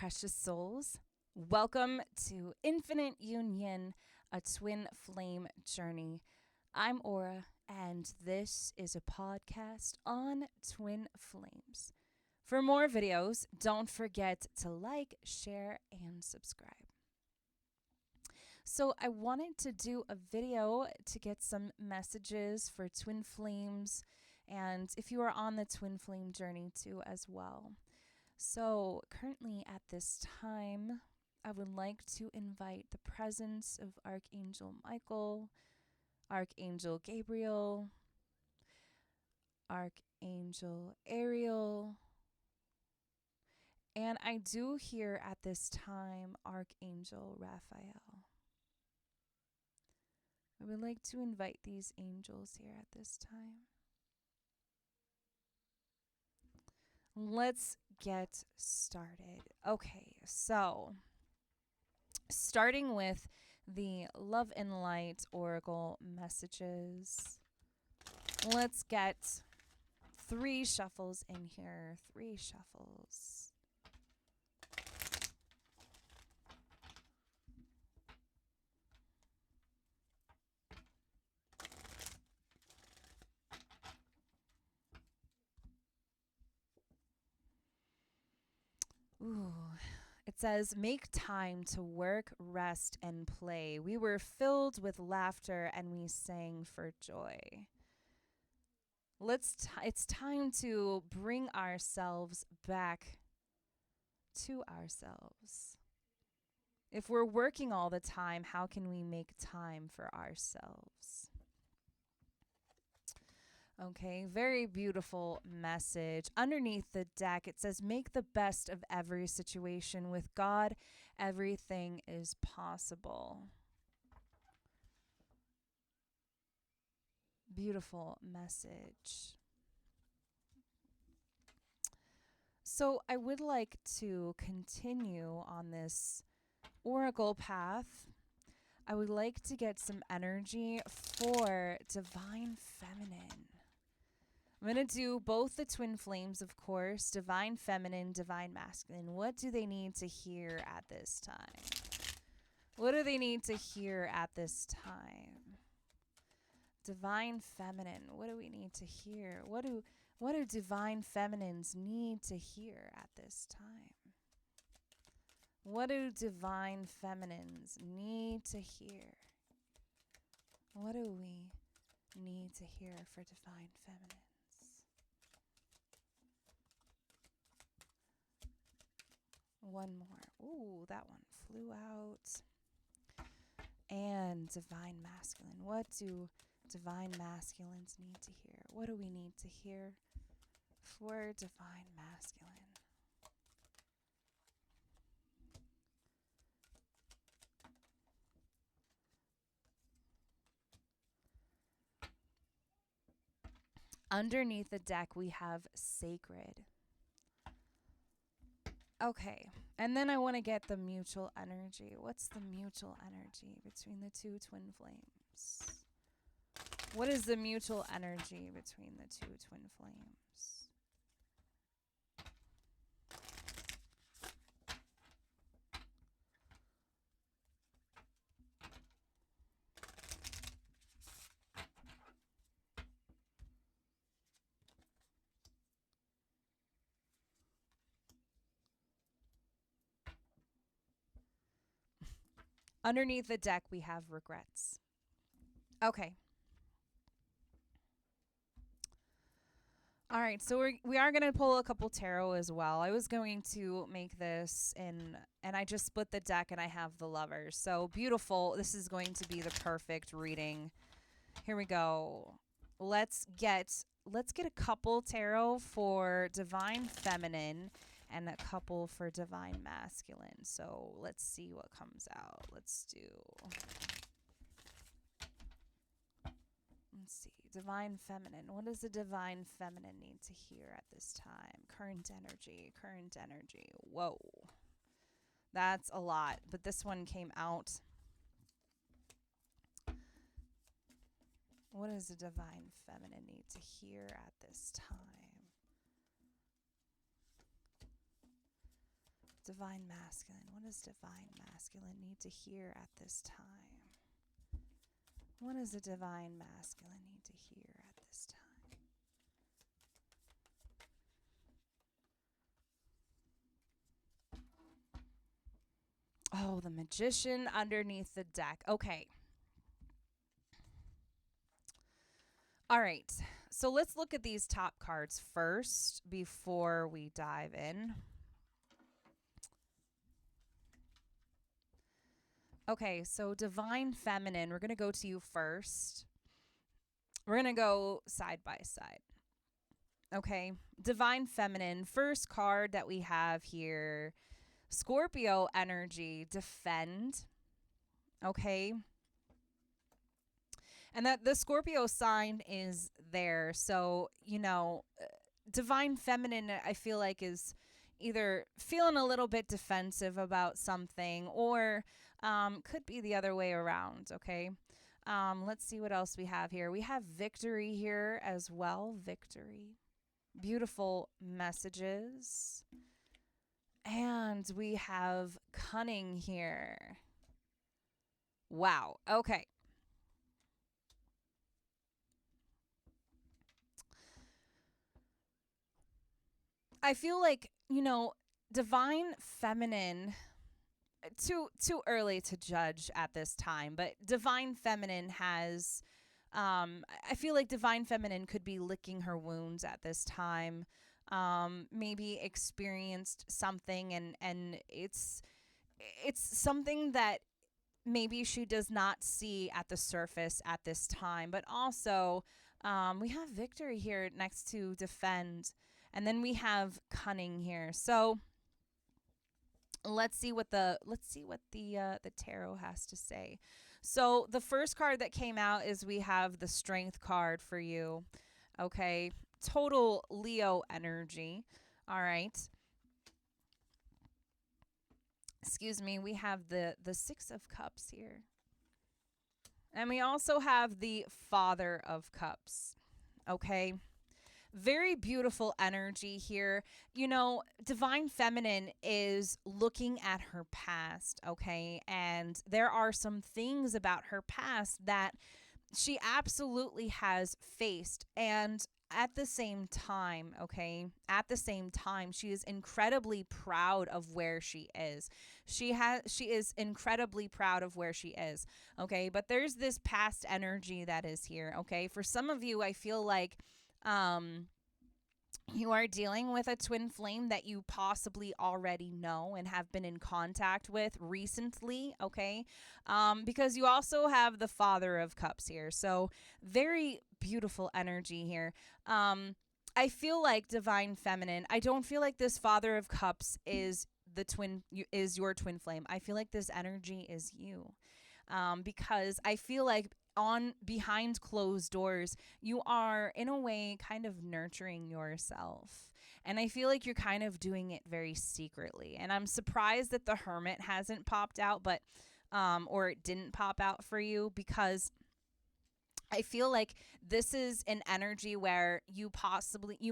precious souls. Welcome to Infinite Union, a twin flame journey. I'm Aura, and this is a podcast on twin flames. For more videos, don't forget to like, share, and subscribe. So I wanted to do a video to get some messages for twin flames, and if you are on the twin flame journey too as well. So currently at this time, I would like to invite the presence of Archangel Michael, Archangel Gabriel, Archangel Ariel, and I do hear at this time Archangel Raphael. I would like to invite these angels here at this time. Let's get started. Okay, so starting with the Love and Light Oracle messages, let's get 3 shuffles in here. 3 shuffles. Ooh. It says, make time to work, rest, and play. We were filled with laughter and we sang for joy. It's time to bring ourselves back to ourselves. If we're working all the time, how can we make time for ourselves? Okay, very beautiful message. Underneath the deck, it says, make the best of every situation. With God, everything is possible. Beautiful message. So I would like to continue on this oracle path. I would like to get some energy for divine feminine. I'm going to do both the twin flames, of course, divine feminine, divine masculine. What do they need to hear at this time? What do they need to hear at this time? Divine feminine, what do we need to hear? What do divine feminines need to hear at this time? What do divine feminines need to hear? What do we need to hear for divine feminines? One more. Ooh, that one flew out. And divine masculine. What do divine masculines need to hear? What do we need to hear for divine masculine? Underneath the deck, we have sacred. Okay, and then I want to get the mutual energy. What's the mutual energy between the 2 twin flames? What is the mutual energy between the 2 twin flames? Underneath the deck, we have regrets. Okay. All right, so we are going to pull a couple tarot as well. I was going to make this and I just split the deck and I have the lovers. So beautiful. This is going to be the perfect reading. Here we go. Let's get a couple tarot for divine feminine and a couple for divine masculine. So let's see what comes out. Let's see. Divine feminine. What does the divine feminine need to hear at this time? Current energy. Current energy. Whoa. That's a lot. But this one came out. What does the divine feminine need to hear at this time? Divine masculine. What does divine masculine need to hear at this time? What does a divine masculine need to hear at this time? Oh, the magician underneath the deck. Okay. All right. So let's look at these top cards first before we dive in. Okay, so divine feminine. We're going to go to you first. We're going to go side by side. Okay, divine feminine. First card that we have here, Scorpio energy, defend. Okay. And that the Scorpio sign is there. So, divine feminine, I feel like, is either feeling a little bit defensive about something or could be the other way around. Okay. Let's see what else we have here. We have victory here as well. Victory. Beautiful messages. And we have cunning here. Wow. Okay. I feel like, divine feminine, too early to judge at this time, but divine feminine has I feel like divine feminine could be licking her wounds at this time. Maybe experienced something and it's something that maybe she does not see at the surface at this time, but also we have victory here next to defend, and then we have cunning here. So let's see what the tarot has to say. So the first card that came out is we have the strength card for you. Okay, total Leo energy. All right. Excuse me, we have the 6 of cups here. And we also have the Father of Cups. Okay. Very beautiful energy here. Divine feminine is looking at her past, okay? And there are some things about her past that she absolutely has faced. And at the same time, okay, she is incredibly proud of where she is. She is incredibly proud of where she is, okay? But there's this past energy that is here, okay? For some of you, I feel like you are dealing with a twin flame that you possibly already know and have been in contact with recently, okay? Because you also have the Father of Cups here. So very beautiful energy here. I feel like divine feminine. I don't feel like this Father of Cups is your twin flame. I feel like this energy is you. Because I feel like on behind closed doors, you are in a way kind of nurturing yourself. And I feel like you're kind of doing it very secretly. And I'm surprised that the Hermit hasn't popped out, but or it didn't pop out for you, because I feel like this is an energy where you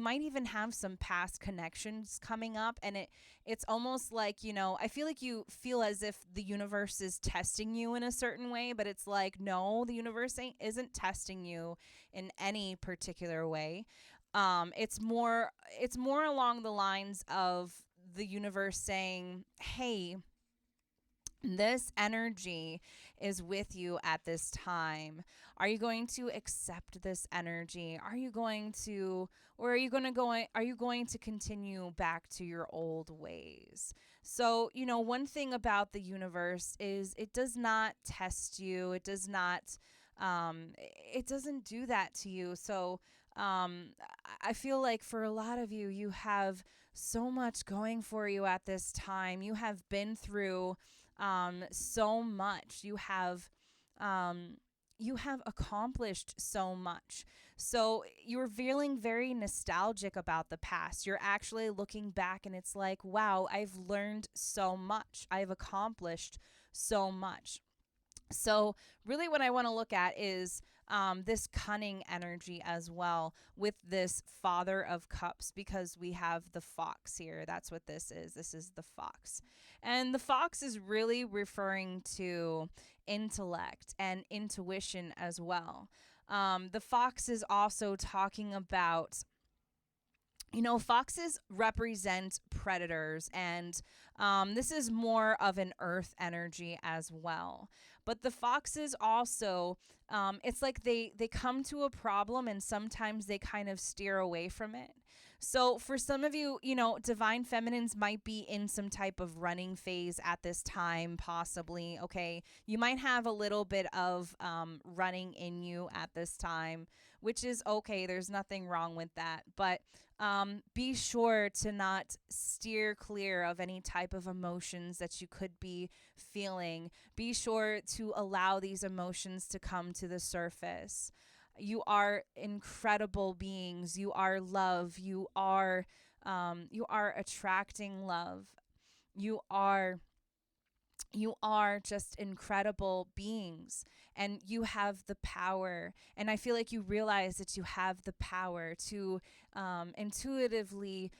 might even have some past connections coming up, and it's almost like, I feel like you feel as if the universe is testing you in a certain way, but it's like, no, the universe isn't testing you in any particular way. It's more along the lines of the universe saying, "Hey, this energy is with you at this time. Are you going to accept this energy? Are you going to continue back to your old ways?" So, one thing about the universe is it does not test you. It doesn't do that to you. So, I feel like for a lot of you, you have so much going for you at this time. You have been through so much. You have accomplished so much. So you're feeling very nostalgic about the past. You're actually looking back and it's like, wow, I've learned so much. I've accomplished so much. So, really, what I want to look at is this cunning energy as well with this Father of Cups, because we have the fox here. That's what this is. This is the fox. And the fox is really referring to intellect and intuition as well. The fox is also talking about, foxes represent predators, and this is more of an earth energy as well. But the foxes also, it's like they come to a problem and sometimes they kind of steer away from it. So for some of you, divine feminines might be in some type of running phase at this time, possibly. Okay, you might have a little bit of running in you at this time, which is okay. There's nothing wrong with that, but be sure to not steer clear of any type of emotions that you could be feeling. Be sure to allow these emotions to come to the surface. You are incredible beings. You are love. You are attracting love. You are you are just incredible beings, and you have the power. And I feel like you realize that you have the power to intuitively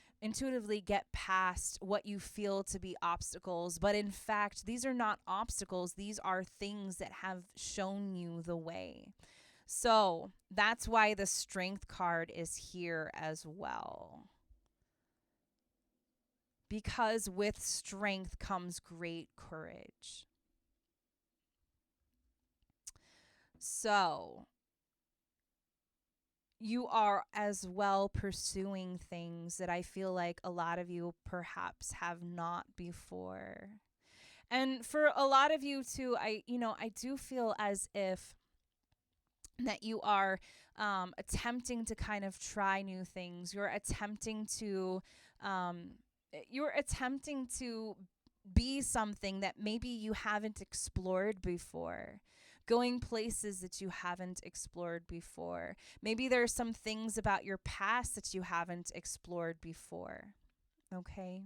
get past what you feel to be obstacles, but in fact these are not obstacles. These are things that have shown you the way. So that's why the strength card is here as well, because with strength comes great courage. So you are as well pursuing things that I feel like a lot of you perhaps have not before. And for a lot of you too, I do feel as if that you are attempting to kind of try new things. Um, you're attempting to be something that maybe you haven't explored before. Going places that you haven't explored before. Maybe there are some things about your past that you haven't explored before. Okay.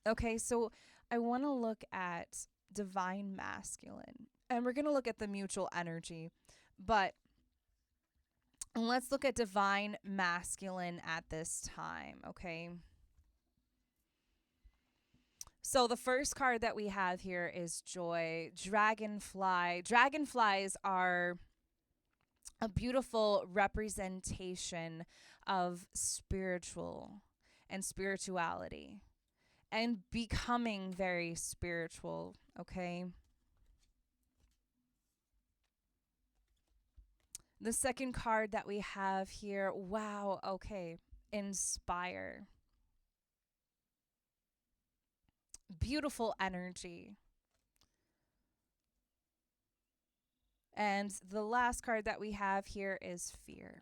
Okay, so I want to look at divine masculine. And we're going to look at the mutual energy. But let's look at divine masculine at this time, okay? So the first card that we have here is joy, dragonfly. Dragonflies are a beautiful representation of spiritual and spirituality and becoming very spiritual, okay? The second card that we have here, wow, okay, inspire. Beautiful energy. And the last card that we have here is fear.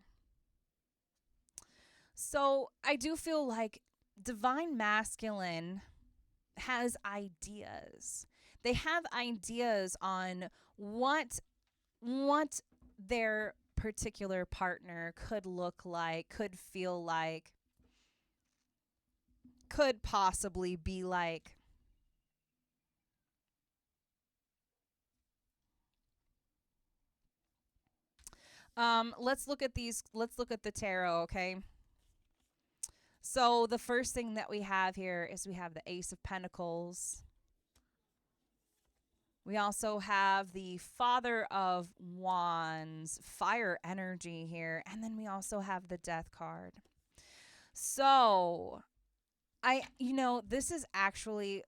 So I do feel like divine masculine has ideas. They have ideas on what their particular partner could look like, could feel like, could possibly be like. Let's look at these. Let's look at the tarot, okay? So the first thing that we have here is we have the Ace of Pentacles. We also have the Father of Wands, fire energy here, and then we also have the Death card. So, this is actually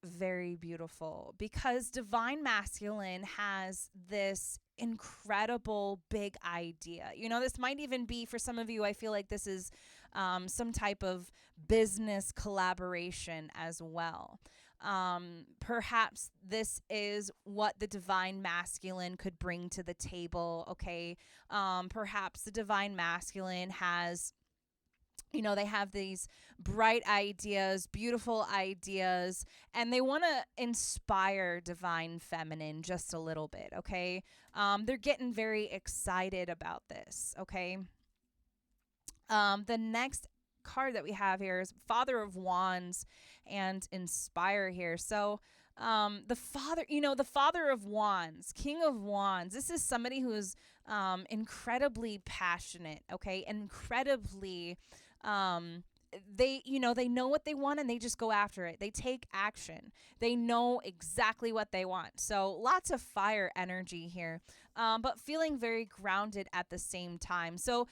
very beautiful because divine masculine has this incredible big idea. This might even be for some of you, I feel like this is some type of business collaboration as well. Perhaps this is what the divine masculine could bring to the table, okay? Perhaps the divine masculine has, they have these bright ideas, beautiful ideas, and they want to inspire divine feminine just a little bit, okay? They're getting very excited about this, okay? The next card that we have here is Father of Wands and Inspire here. So The father, the father of wands, king of wands. This is somebody who is incredibly passionate, okay? Incredibly they know what they want and they just go after it. They take action. They know exactly what they want. So lots of fire energy here, but feeling very grounded at the same time. So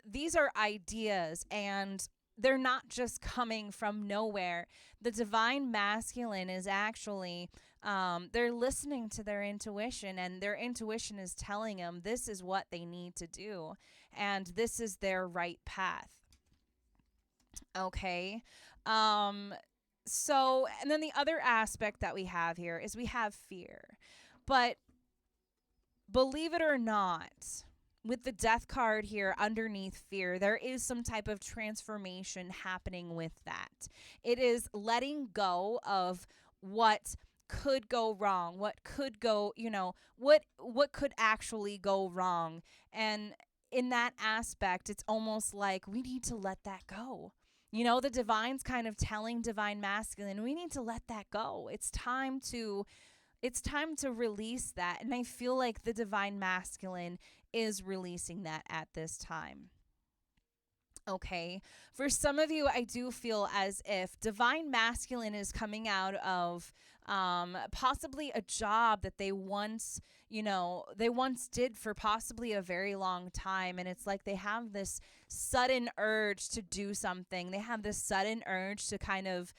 these are ideas, and they're not just coming from nowhere. The divine masculine is actually they're listening to their intuition, and their intuition is telling them this is what they need to do, and this is their right path. Okay. Um, and then the other aspect that we have here is we have fear. But believe it or not, with the death card here underneath fear, there is some type of transformation happening with that. It is letting go of what could go wrong, what could go, what could actually go wrong. And in that aspect, it's almost like we need to let that go. The divine's kind of telling divine masculine, we need to let that go. It's time to release that. And I feel like the divine masculine is releasing that at this time. Okay. For some of you, I do feel as if divine masculine is coming out of possibly a job that they once did for possibly a very long time. And it's like they have this sudden urge to do something. They have this sudden urge to kind of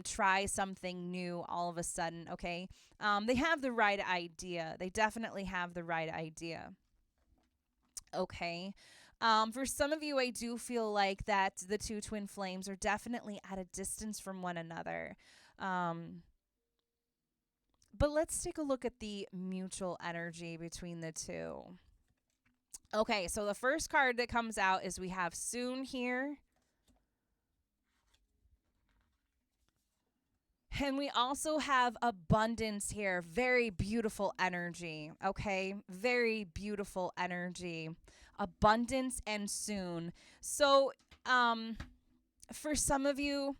try something new all of a sudden. Okay. They have the right idea. They definitely have the right idea. Okay. For some of you, I do feel like that the two twin flames are definitely at a distance from one another. But let's take a look at the mutual energy between the two. Okay, so the first card that comes out is we have soon here. And we also have abundance here. Very beautiful energy. Okay. Very beautiful energy. Abundance and soon. So, for some of you,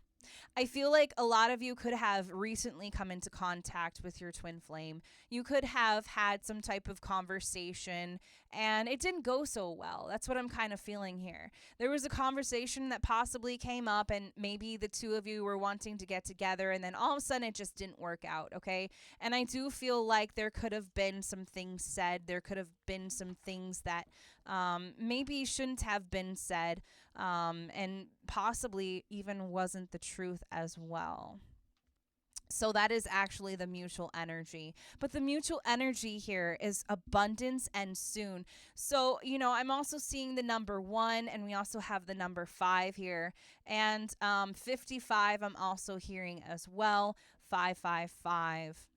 I feel like a lot of you could have recently come into contact with your twin flame. You could have had some type of conversation and it didn't go so well. That's what I'm kind of feeling here. There was a conversation that possibly came up, and maybe the two of you were wanting to get together, and then all of a sudden it just didn't work out, okay? And I do feel like there could have been some things said. There could have been some things that maybe shouldn't have been said, and possibly even wasn't the truth as well. So that is actually the mutual energy. But the mutual energy here is abundance and soon. So, I'm also seeing the number 1, and we also have the number 5 here. And 55, I'm also hearing as well. 555.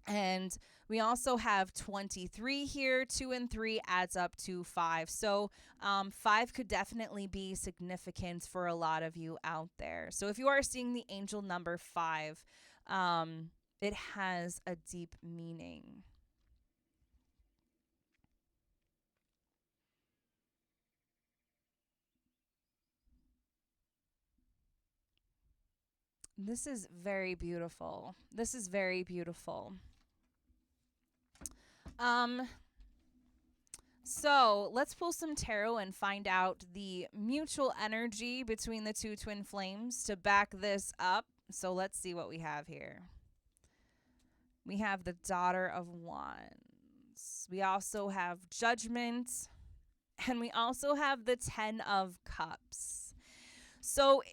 And we also have 23 here. 2 and 3 adds up to 5. So 5 could definitely be significant for a lot of you out there. So if you are seeing the angel number 5, it has a deep meaning. This is very beautiful. This is very beautiful. So let's pull some tarot and find out the mutual energy between the two twin flames to back this up. So let's see what we have here. We have the Daughter of Wands. We also have Judgment. And we also have the 10 of Cups. So,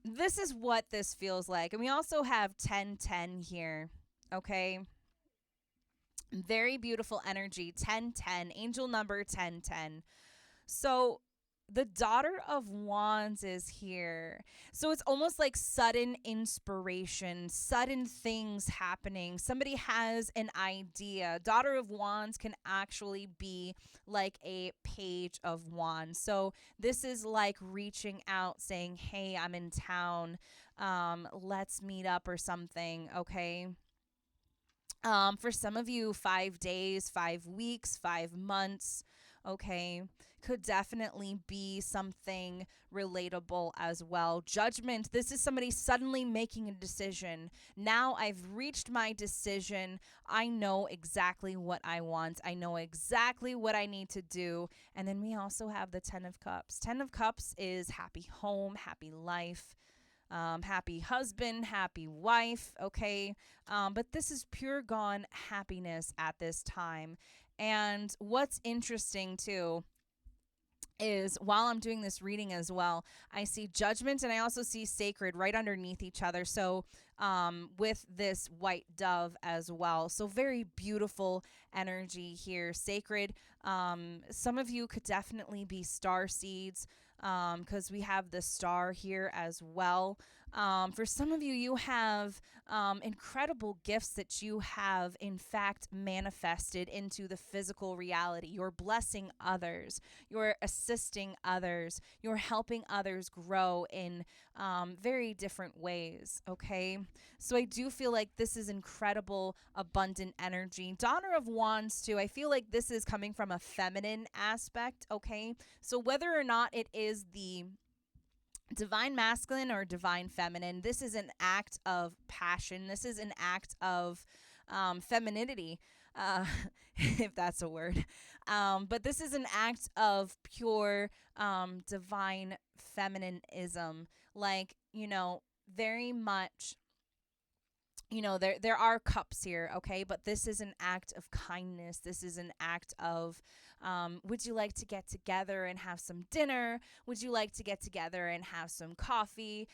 this is what this feels like. And we also have 1010 here. Okay. Very beautiful energy. 1010. Angel number 1010. So the Daughter of Wands is here. So it's almost like sudden inspiration, sudden things happening. Somebody has an idea. Daughter of Wands can actually be like a Page of Wands. So this is like reaching out, saying, hey, I'm in town. Let's meet up or something. Okay. For some of you, 5 days, 5 weeks, 5 months. okay, could definitely be something relatable as well. Judgment, this is somebody suddenly making a decision. Now I've reached my decision. I know exactly what I want. I know exactly what I need to do. And then we also have the 10 of Cups. 10 of Cups is happy home, happy life. Happy husband, happy wife, okay? But this is pure gone happiness at this time. And what's interesting too is while I'm doing this reading as well, I see judgment and I also see sacred right underneath each other. So, with this white dove as well. So, very beautiful energy here. Sacred. Some of you could definitely be star seeds because we have the star here as well. For some of you, you have incredible gifts that you have, in fact, manifested into the physical reality. You're blessing others, you're assisting others, you're helping others grow in very different ways, okay? So I do feel like this is incredible, abundant energy. Daughter of Wands, too, I feel like this is coming from a feminine aspect, okay? So whether or not it is the divine masculine or divine feminine, this is an act of passion. This is an act of femininity, uh, if that's a word. But this is an act of pure divine feminism. Like, very much, there are cups here, okay, but this is an act of kindness. This is an act of would you like to get together and have some dinner? Would you like to get together and have some coffee?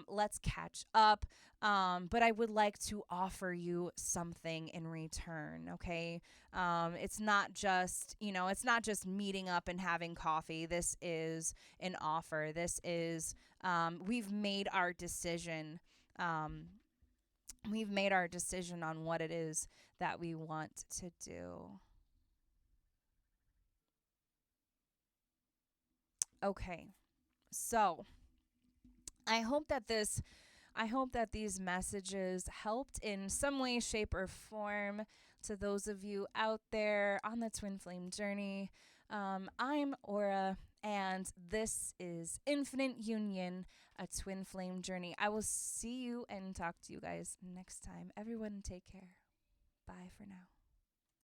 Let's catch up. But I would like to offer you something in return, okay? It's not just, it's not just meeting up and having coffee. This is an offer. This is we've made our decision. We've made our decision on what it is that we want to do. Okay. So, I hope that these messages helped in some way, shape, or form to those of you out there on the twin flame journey. I'm Aura, and this is Infinite Union, a twin flame journey. I will see you and talk to you guys next time. Everyone, take care. Bye for now.